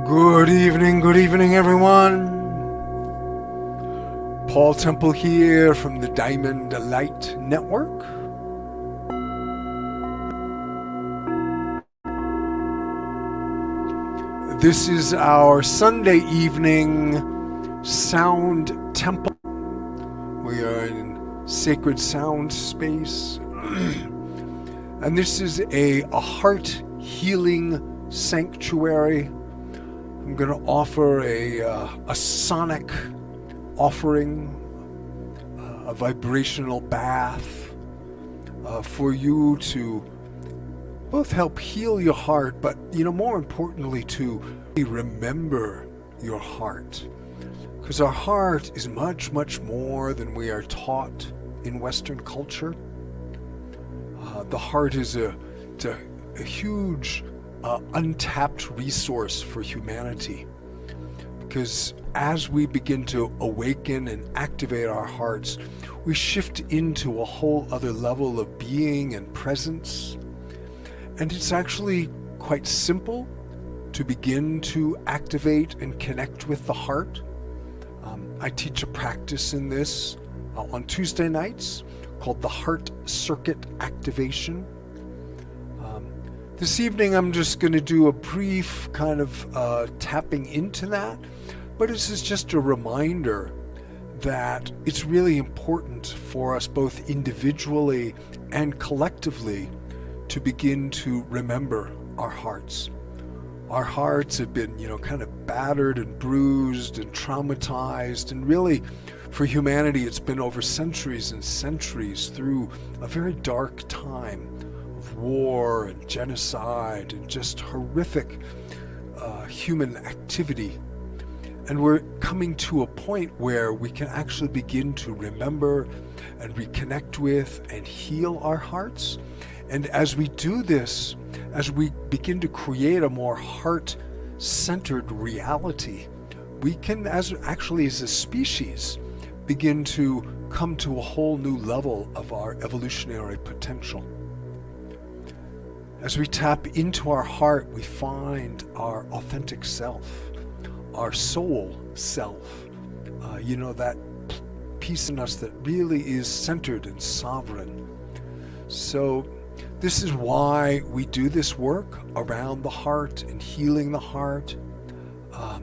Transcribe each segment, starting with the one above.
Good evening, everyone. Paul Temple here from the Diamond Light Network. This is our Sunday evening sound temple. We are in sacred sound space. And this is a heart healing sanctuary. I'm going to offer a sonic offering, a vibrational bath for you to both help heal your heart, but more importantly to remember your heart, because our heart is much, much more than we are taught in Western culture. The heart is a huge untapped resource for humanity, because as we begin to awaken and activate our hearts, we shift into a whole other level of being and presence. And it's actually quite simple to begin to activate and connect with the heart. I teach a practice in this on Tuesday nights called the Heart Circuit Activation. This evening I'm just going to do a brief kind of tapping into that, but this is just a reminder that it's really important for us both individually and collectively to begin to remember our hearts. Our hearts have been, kind of battered and bruised and traumatized, and really for humanity it's been over centuries and centuries through a very dark time of war and genocide and just horrific human activity. And we're coming to a point where we can actually begin to remember and reconnect with and heal our hearts. And as we do this, as we begin to create a more heart-centered reality, we can, as a species, begin to come to a whole new level of our evolutionary potential. As we tap into our heart, we find our authentic self, our soul self, that piece in us that really is centered and sovereign. So this is why we do this work around the heart and healing the heart. I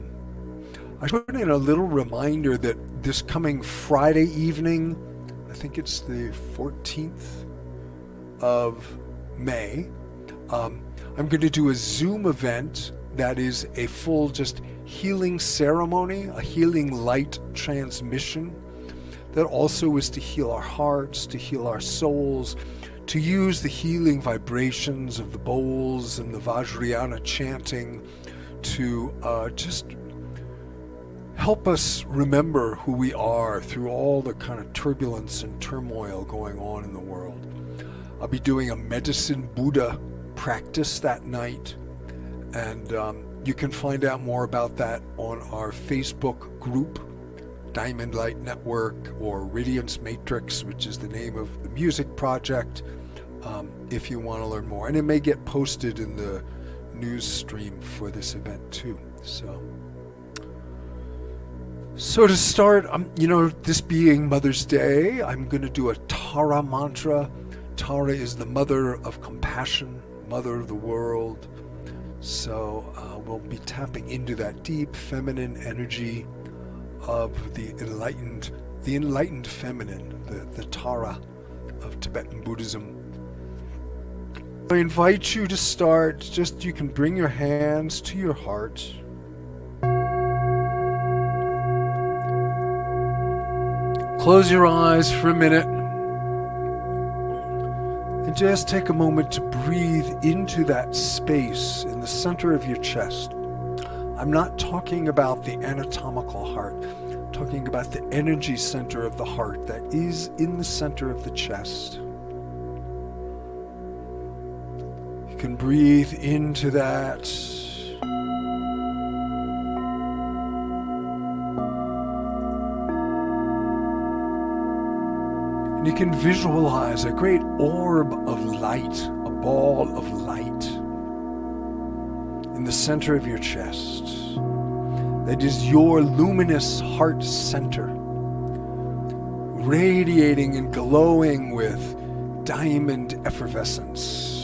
put in a little reminder that this coming Friday evening, I think it's the 14th of May, I'm going to do a Zoom event that is a full just healing ceremony, a healing light transmission that also is to heal our hearts, to heal our souls, to use the healing vibrations of the bowls and the Vajrayana chanting to just help us remember who we are through all the kind of turbulence and turmoil going on in the world. I'll be doing a medicine Buddha practice that night, and you can find out more about that on our Facebook group, Diamond Light Network, or Radiance Matrix, which is the name of the music project, if you want to learn more. And it may get posted in the news stream for this event too. So to start, this being Mother's Day, I'm going to do a Tara mantra. Tara is the mother of compassion, mother of the world. So we'll be tapping into that deep feminine energy of the enlightened feminine, the Tara of Tibetan Buddhism. I invite you to start, you can bring your hands to your heart. Close your eyes for a minute. And just take a moment to breathe into that space in the center of your chest. I'm not talking about the anatomical heart. I'm talking about the energy center of the heart that is in the center of the chest. You can breathe into that. And you can visualize a great orb of light, a ball of light in the center of your chest. that is your luminous heart center, radiating and glowing with diamond effervescence.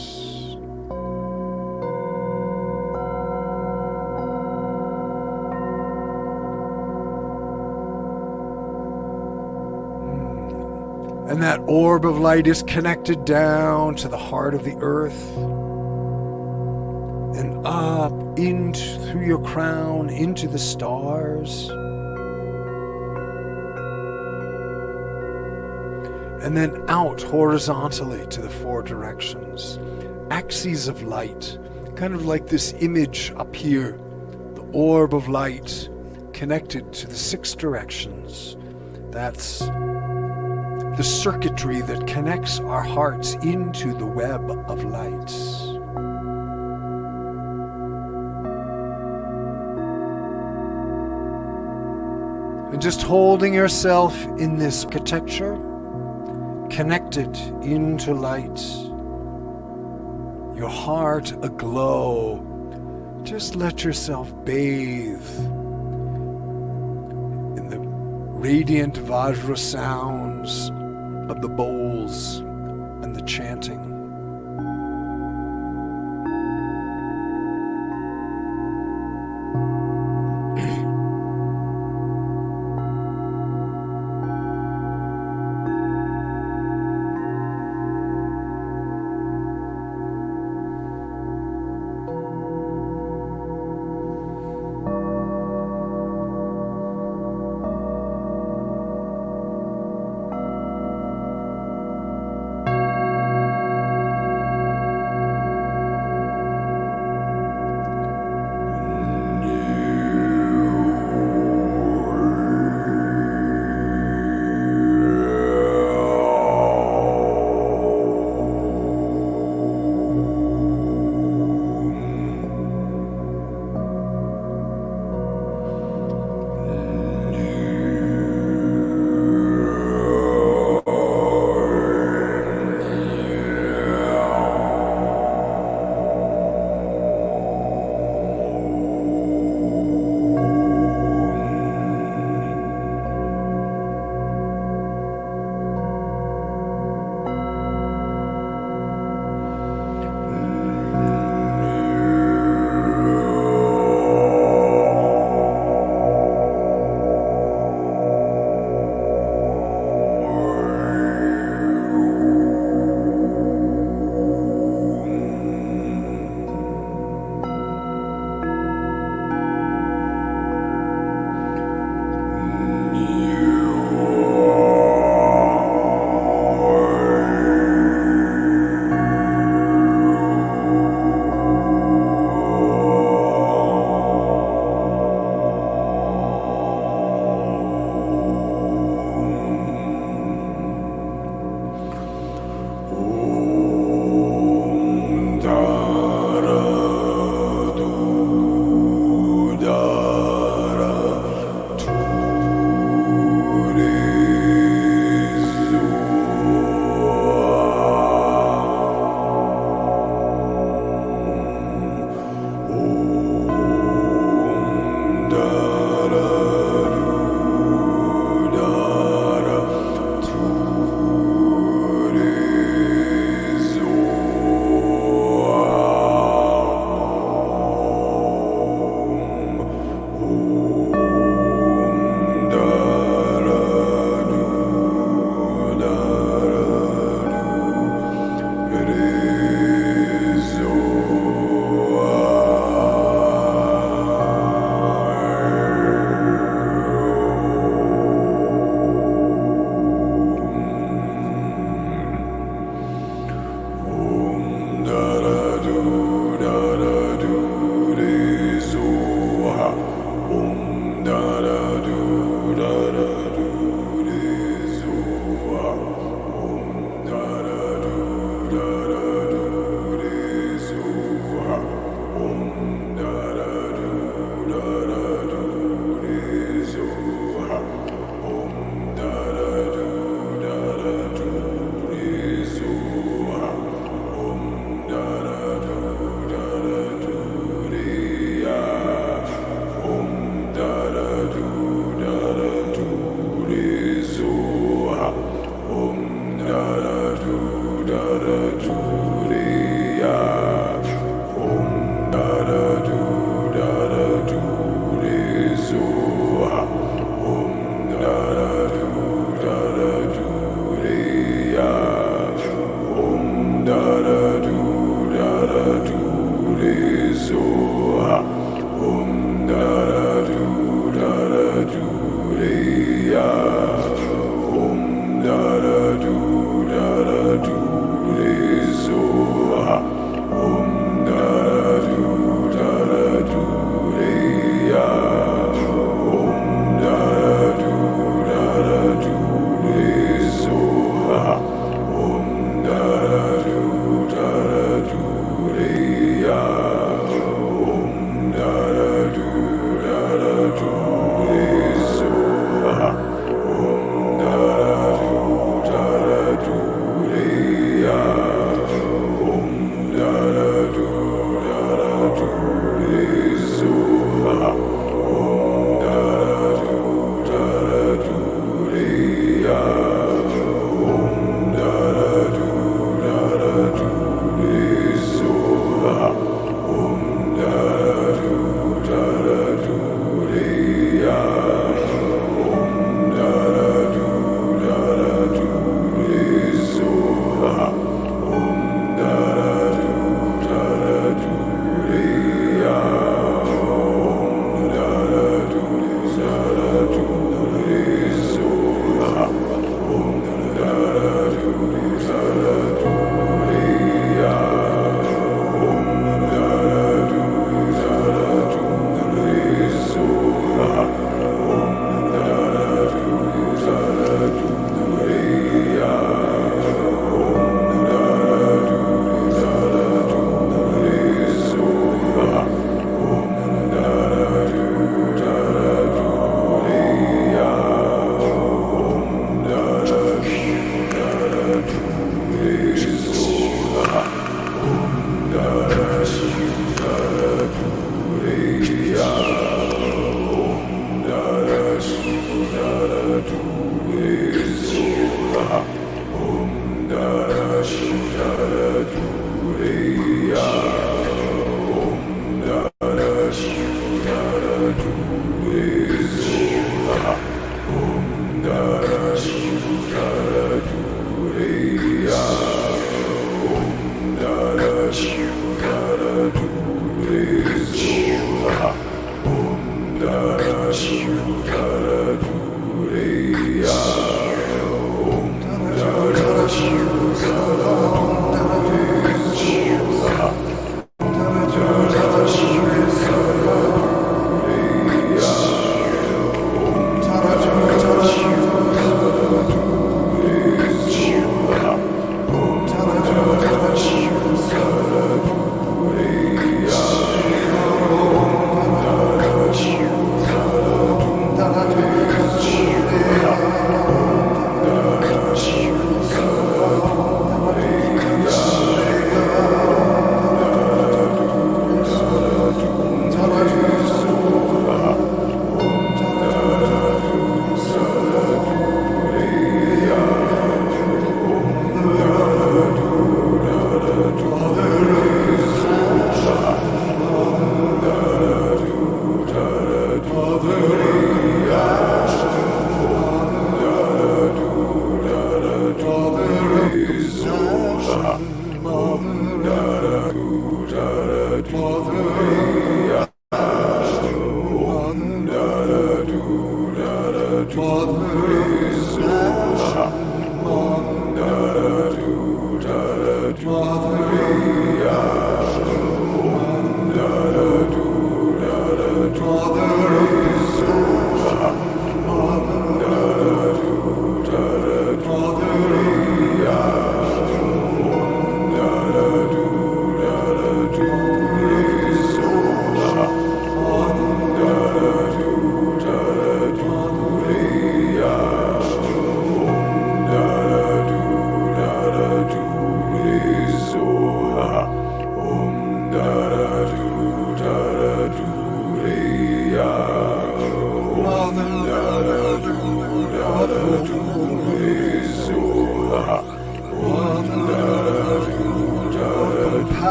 And that orb of light is connected down to the heart of the earth and up through your crown into the stars. And then out horizontally to the four directions. Axes of light, kind of like this image up here, the orb of light connected to the six directions. That's the circuitry that connects our hearts into the web of light. And just holding yourself in this architecture, connected into light, your heart aglow. Just let yourself bathe in the radiant Vajra sounds of the bowls and the chanting.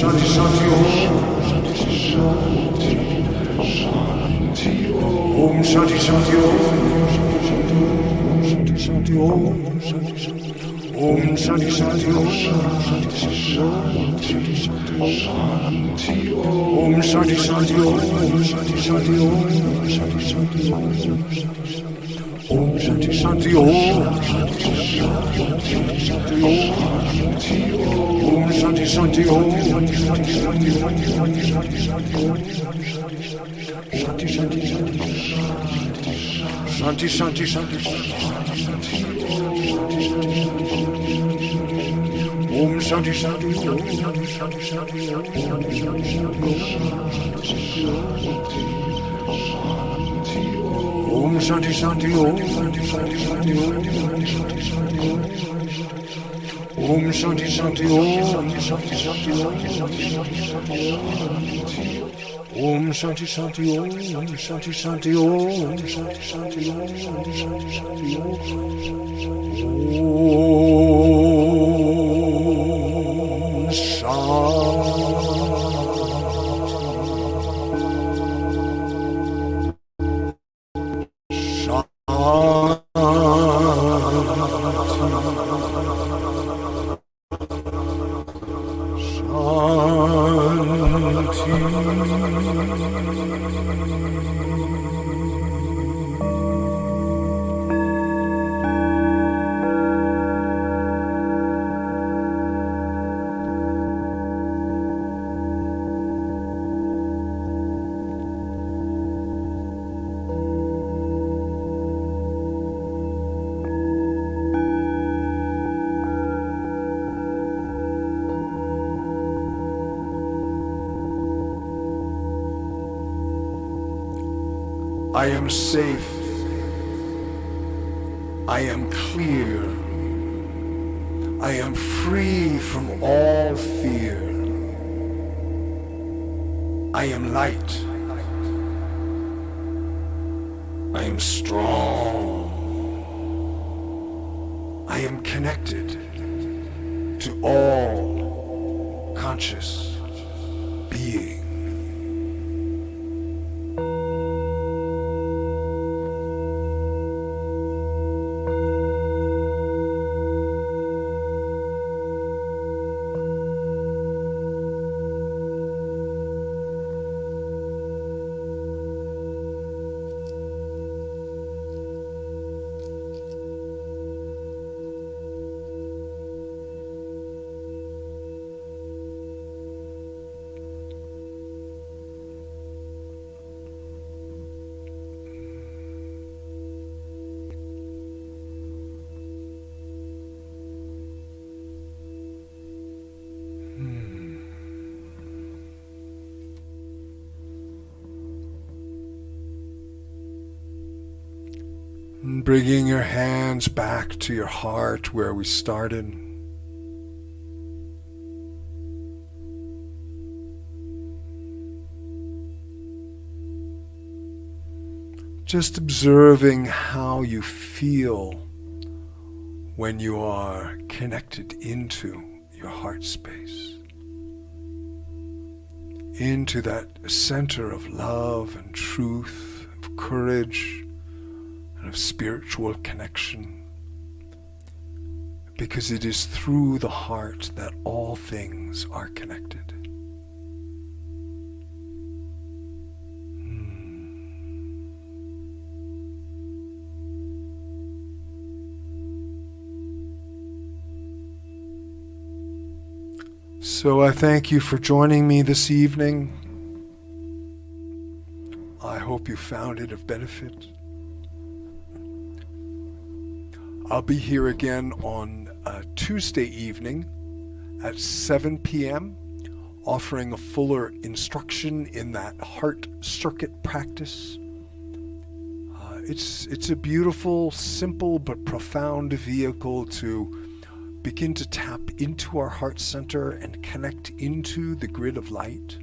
Shanti Shanti Om Shanti Shanti Om Shanti Shanti Om Om Shanti Shanti Om Om Shanti Shanti Om Shanti Shanti Om Om Shanti Shanti Om Om Shanti Shanti Om Shanti Shanti Shanti Shanti Shanti Om Shanti Shanti Om Shanti Shanti Om Om Shanti Shanti Om Om Shanti Shanti Om Shanti Shanti Om Shanti Shanti Om Shanti Shanti Om I am safe. I am clear. I am free from all fear. I am light. I am strong. I am connected to all conscious being. Bringing your hands back to your heart where we started. Just observing how you feel when you are connected into your heart space, into that center of love and truth, of courage, and of spiritual connection, because it is through the heart that all things are connected. So I thank you for joining me this evening. I hope you found it of benefit. I'll be here again on Tuesday evening at 7 p.m. offering a fuller instruction in that heart circuit practice. It's a beautiful, simple, but profound vehicle to begin to tap into our heart center and connect into the grid of light.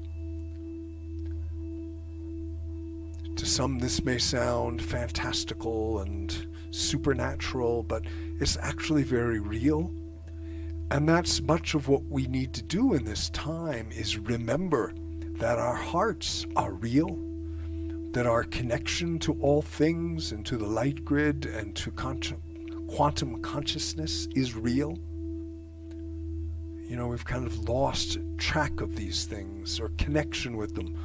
To some, this may sound fantastical and supernatural, but it's actually very real. And that's much of what we need to do in this time, is remember that our hearts are real, that our connection to all things and to the light grid and to quantum consciousness is real. We've kind of lost track of these things or connection with them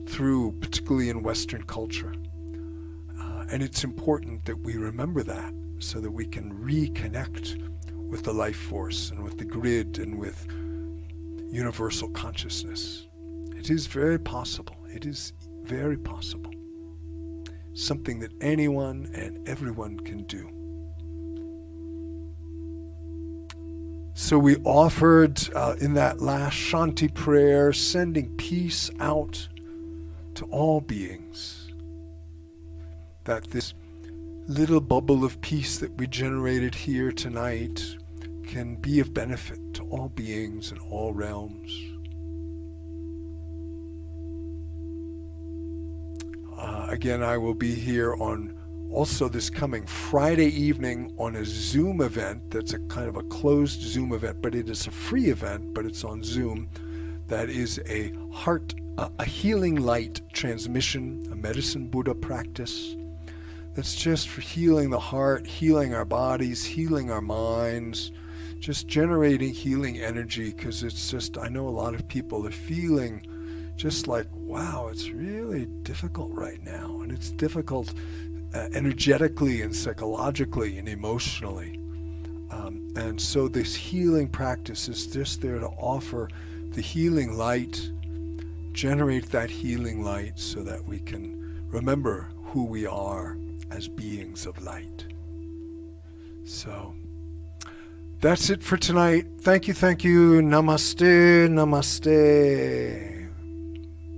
through, particularly in Western culture. And it's important that we remember that so that we can reconnect with the life force and with the grid and with universal consciousness. It is very possible. It is very possible. Something that anyone and everyone can do. So we offered in that last Shanti prayer, sending peace out to all beings. That this little bubble of peace that we generated here tonight can be of benefit to all beings in all realms. Again, I will be here on also this coming Friday evening on a Zoom event that's a kind of a closed Zoom event, but it is a free event, but it's on Zoom. That is a healing light transmission, a medicine Buddha practice. That's just for healing the heart, healing our bodies, healing our minds, just generating healing energy, because it's just, I know a lot of people are feeling just like, wow, it's really difficult right now. And it's difficult energetically and psychologically and emotionally. And so this healing practice is just there to offer the healing light, generate that healing light so that we can remember who we are as beings of light. So that's it for tonight. Thank you. Namaste.